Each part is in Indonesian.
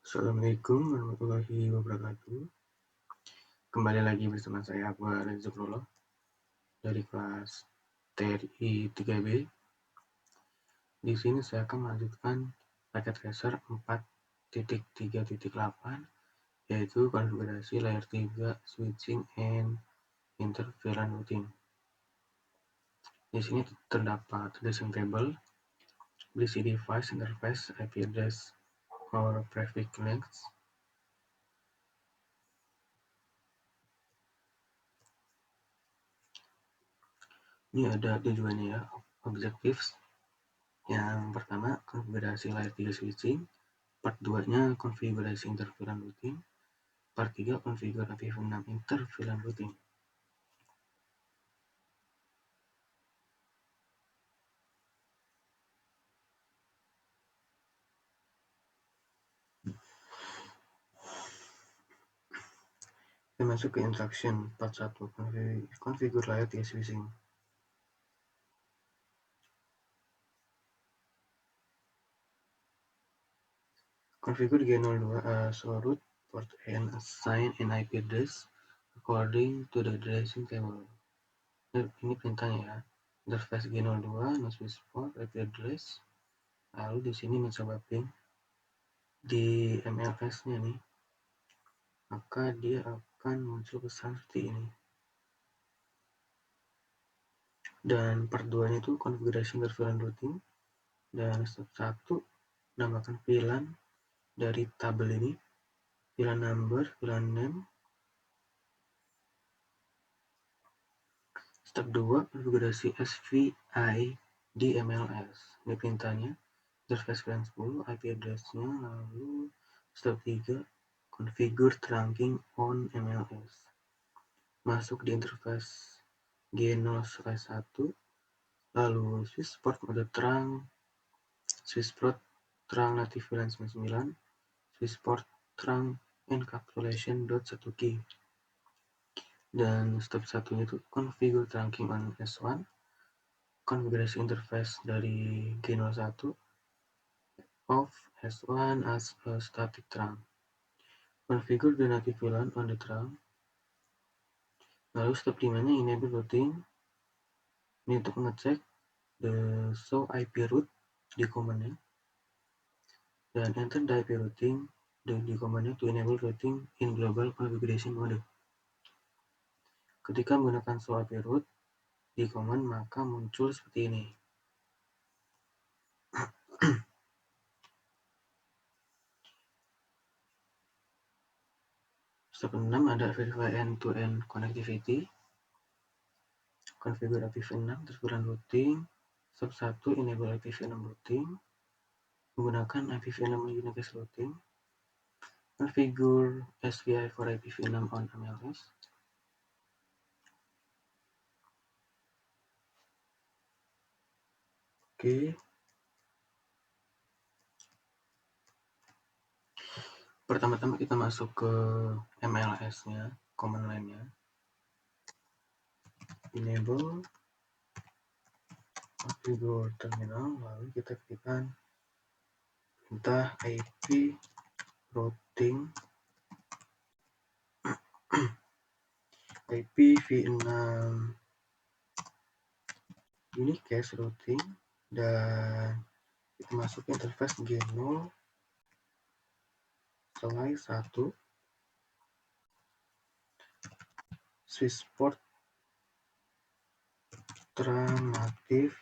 Assalamualaikum warahmatullahi wabarakatuh. Kembali lagi bersama saya Akbar Zukrullah dari kelas TRI 3B. Di sini saya akan melanjutkan paket tracer 4.3.8 yaitu konfigurasi layer 3 switching and interference routing. Di sini terdapat addressing table, berisi device, interface, IP address, or prefix length. Ini ada tujuannya ya, objectives. Yang pertama, konfigurasi layer 3 switching. Part 2-nya konfigurasi interference routing. Part 3 konfigurasi IPv6 interference routing. Kita masuk ke instruction part 1, configure layer 3 switching. Configure G02 as root port and assign an IP address according to the addressing table. Ini perintahnya ya. Interface G02 no switch port IP address. Lalu di sini mencoba ping di MLS-nya nih, maka dia akan muncul pesan seperti ini. Dan part 2-nya itu konfigurasi interference routing. Dan step 1 namakan VLAN dari tabel ini, VLAN number, VLAN name. Step 2 konfigurasi SVI di MLS. Ini perintahnya interface VLAN 10, IP address-nya. Lalu step 3 configure trunking on MLS. Masuk di interface G0/1, lalu switch port mode trunk, switch port trunk native VLAN 99, switch port trunk encapsulation.1 key. Dan step 1 itu configure trunking on S1, konfigurasi interface dari G01, of S1 as a static trunk, configure the native VLAN on the trunk. Lalu step 5-nya enable routing, ini untuk mengecek the show IP route di command-nya, dan enter the IP routing di command-nya to enable routing in global configuration mode. Ketika menggunakan show IP route di command, maka muncul seperti ini. Step 6 ada verify end-to-end connectivity, configure IPv6 interference routing. Step 1 enable IPv6 routing menggunakan IPv6 Unicast routing, configure SVI for IPv6 on MLS. Oke. Pertama-tama kita masuk ke MLS-nya, command line-nya. Enable configure terminal, lalu kita ketikkan perintah IP routing IPv6 unicast routing, dan kita masuk ke interface G0/1 switch port trunk native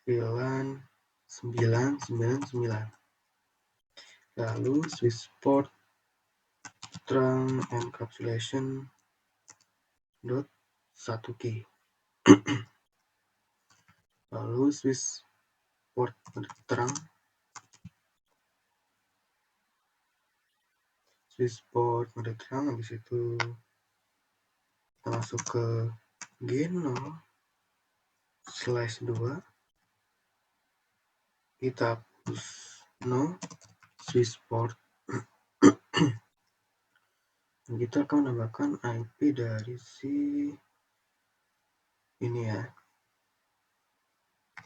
VLAN 999, lalu switch port trunk encapsulation.1 key, lalu switch port trunk, habis itu kita masuk ke G0/2, kita hapus no switch port. Kita akan menambahkan IP dari si ini ya,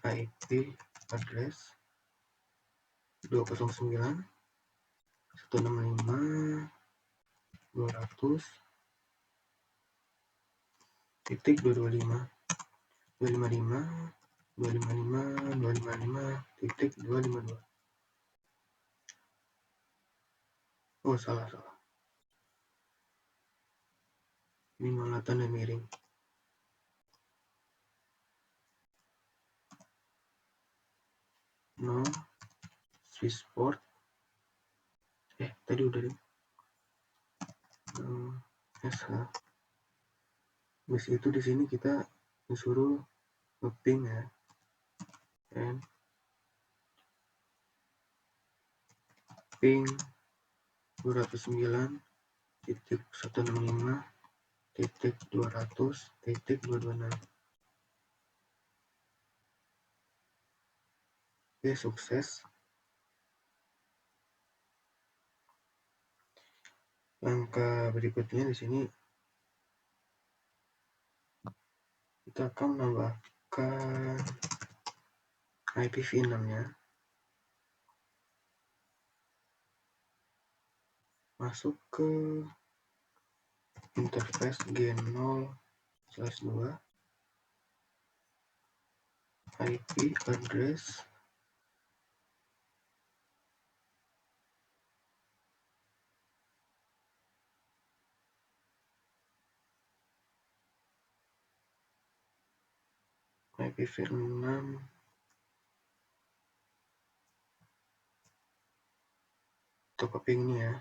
IP address 209 165 200 titik 225 255 255 255 titik 252. Oh, salah. Ini malah tanda miring. No Swissport. Tadi udah deh. SH. Habis itu di sini kita disuruh nge-ping ya. And ping 209.165.200.226. Oke, sukses. Langkah berikutnya di sini kita akan menambahkan IPv6-nya. Masuk ke interface G0/2 IP address IPv6 atau copying ini ya.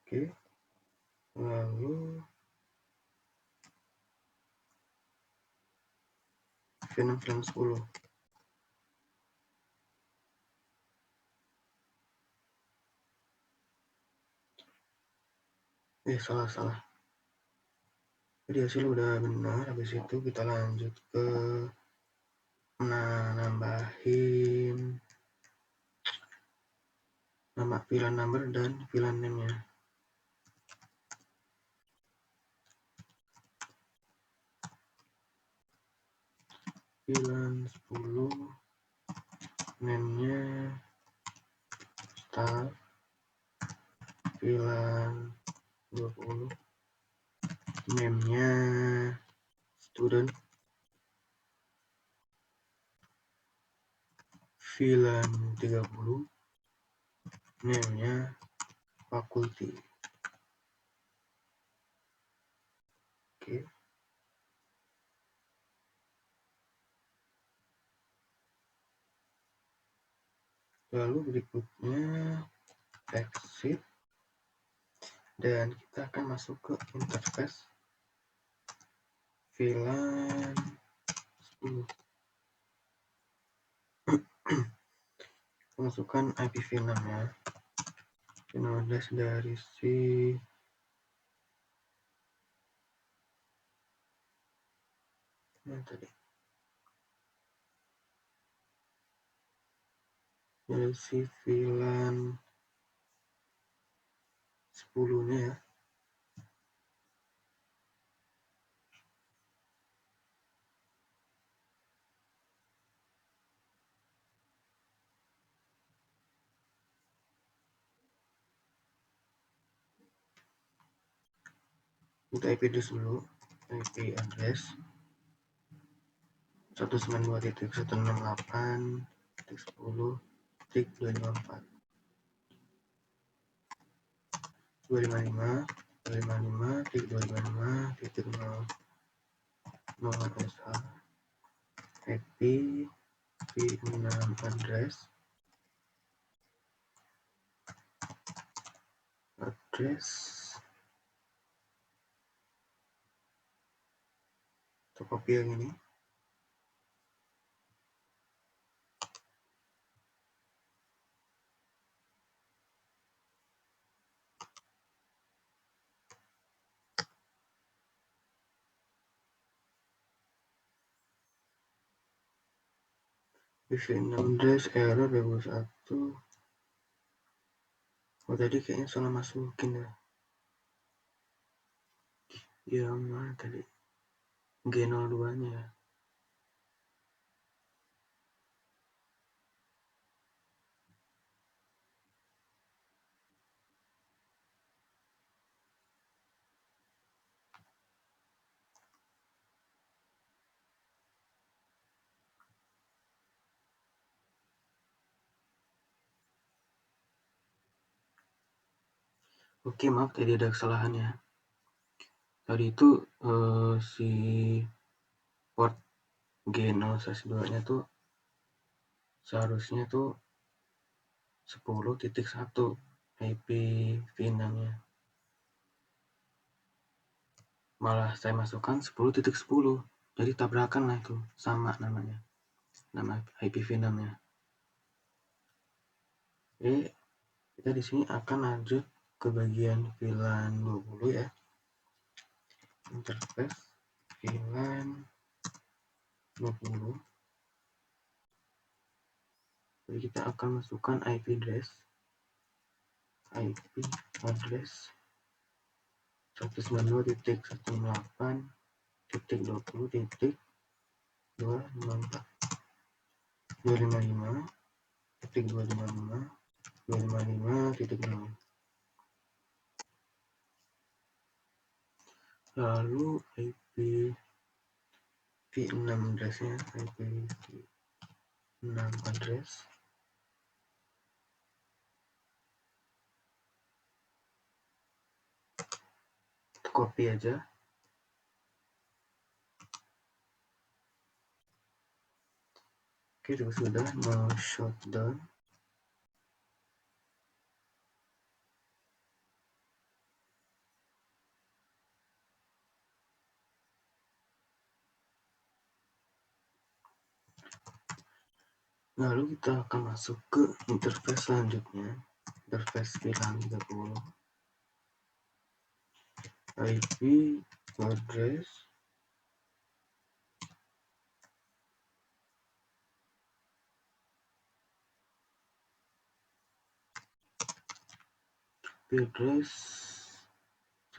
Oke, lalu film 10. Salah. Jadi hasil udah benar. Habis itu kita lanjut ke nambahin nama VLAN number dan VLAN name-nya. VLAN 10, name-nya staff. VLAN 20, name-nya student. VLAN 30, name-nya faculty. Oke. Lalu berikutnya exit, dan kita akan masuk ke interface VLAN 10. Masukkan IPv6 ya. Address dari si tadi dari si VLAN 10 nya ya. Kita IP address dulu. IP address 192.168.10.254 255 255.255.0 IP v6 address atau copy yang ini. v6 address error 21 Oh tadi kayaknya salah masukin ya. Yang mana tadi? G02 nya ya. Oke, maaf tadi ada kesalahan ya. Tadi itu si port G0/2 nya tuh seharusnya tuh 10.1 IPv6 nya. Malah saya masukkan 10.10. Jadi tabrakan lah itu, sama namanya. Nama IPv6 nya. Jadi kita di sini akan lanjut ke bagian VLAN 20 ya. Interface VLAN 20. Jadi kita akan masukkan IP address 192.168.20.254 255.255.255.0. Lalu IPv6 addressnya, IPv6 address copy aja. Oke, sudah no shutdown. Lalu kita akan masuk ke interface selanjutnya, interface VLAN 30. IP address address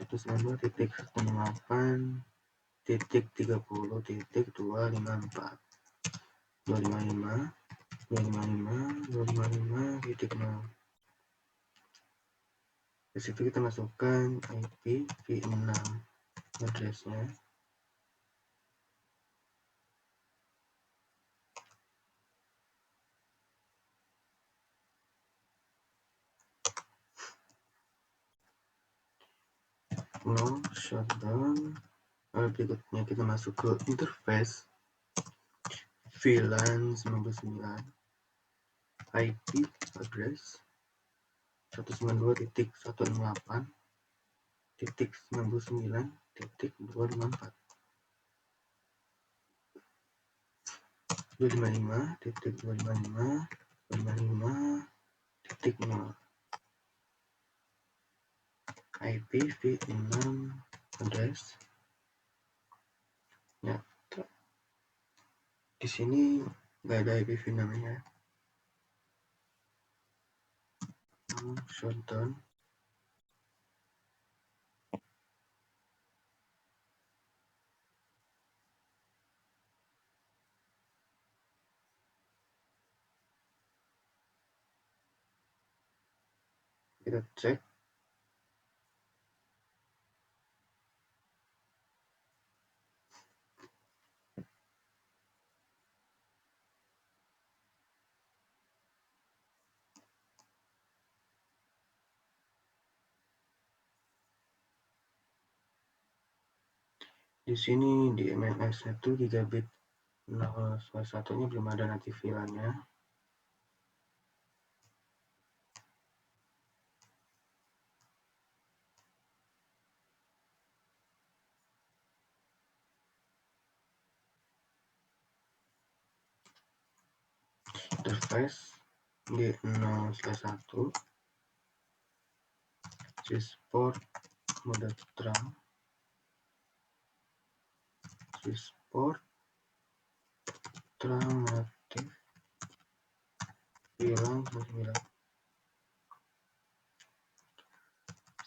192.168.30.254 255.255.255.0. Di situ kita masukkan IPv6 addressnya. No shutdown. Lalu berikutnya kita masuk ke interface VLAN 99. IP address 192.168.99.254 255.255.255.0 IPv6 address ya. Di sini nggak ada IPv6 nya. Shutdown. Kita cek. Di sini di MMS itu gigabit 0/1 nya belum ada nanti VLAN-nya. Interface G0/1 Swissport mode terang Swissport terang natif VLAN 9.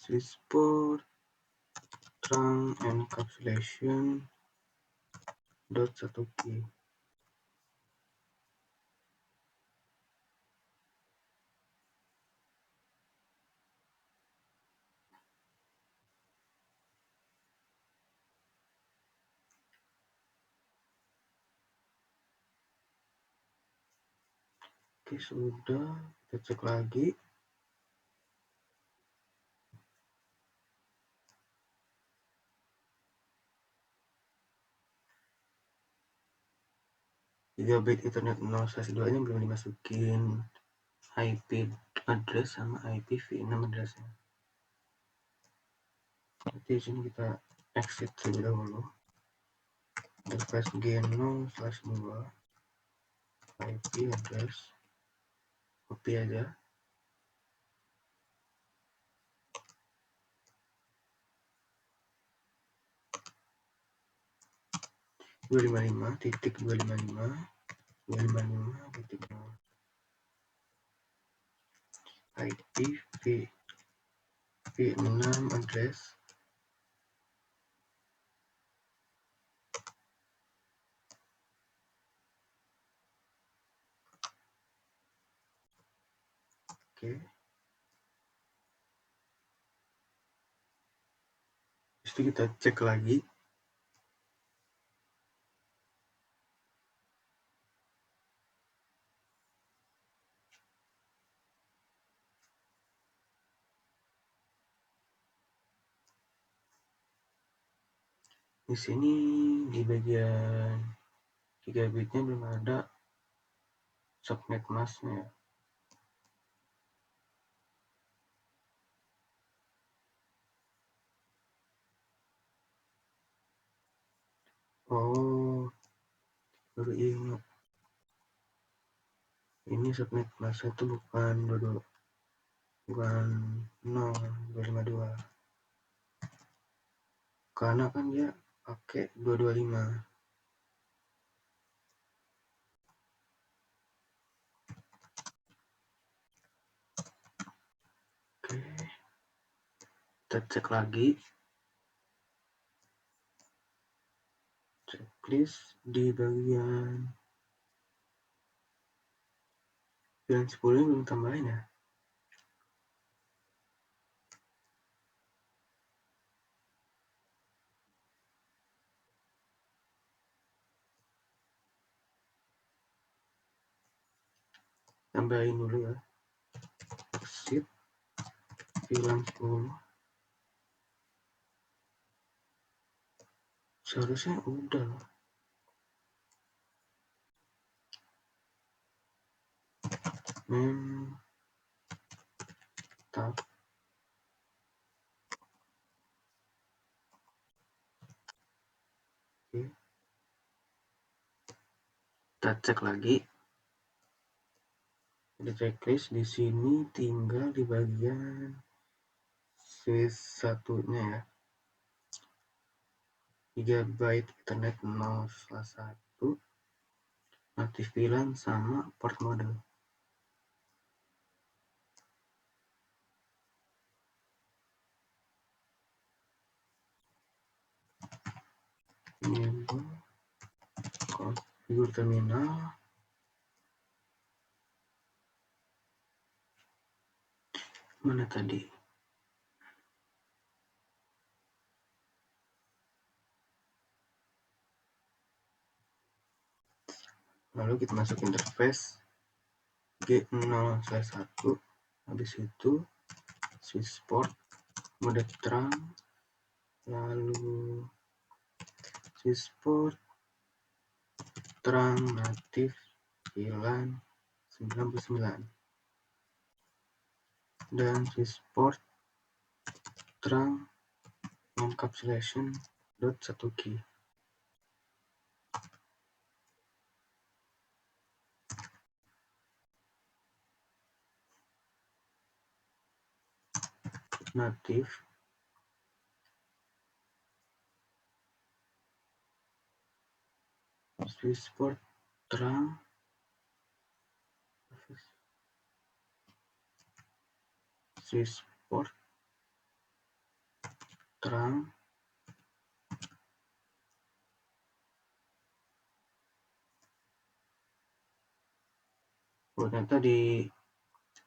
Swissport Trunk Encapsulation .1 key. Oke, sudah, kita cek lagi. Gigabit Ethernet 0/2 nya belum dimasukin IP address sama IPv6 addressnya. Jadi di sini kita exit terlebih dahulu. Interface G0/2 IP address, copy aja. Dua lima lima titik 255.255.0 IPv6 address. Oke. Terus kita cek lagi. Di sini di bagian gigabitnya belum ada subnet masknya. Oh, baru ingat. Ini subnet masknya itu bukan 0.252. Karena kan dia pakai 225. Oke. Kita cek lagi. Checklist di bagian bulan 10 belum tambahin ya. Tambahin dulu ya. Exit bulan 10. Seharusnya udah. Tab. Oke. Kita cek lagi. Di checklist di sini tinggal di bagian Swiss satunya ya. Gigabyte Ethernet 0/1, aktif VLAN sama port mode. Enable konfigur terminal. Mana tadi? Lalu kita masuk interface G0/1. Habis itu Swissport mode terang, lalu Swissport terang natif VLAN 99 dan Swissport terang encapsulation .1 key. Natif Swissport terang Swissport terang. Oh, ternyata di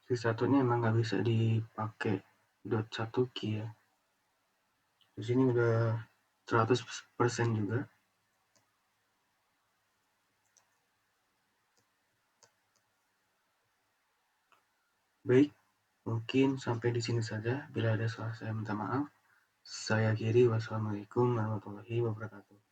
swiss satunya emang nggak bisa dipakai .1 key ya. Di sini udah 100% juga. Baik, mungkin sampai di sini saja. Bila ada salah saya minta maaf. Saya akhiri. Wassalamualaikum warahmatullahi wabarakatuh.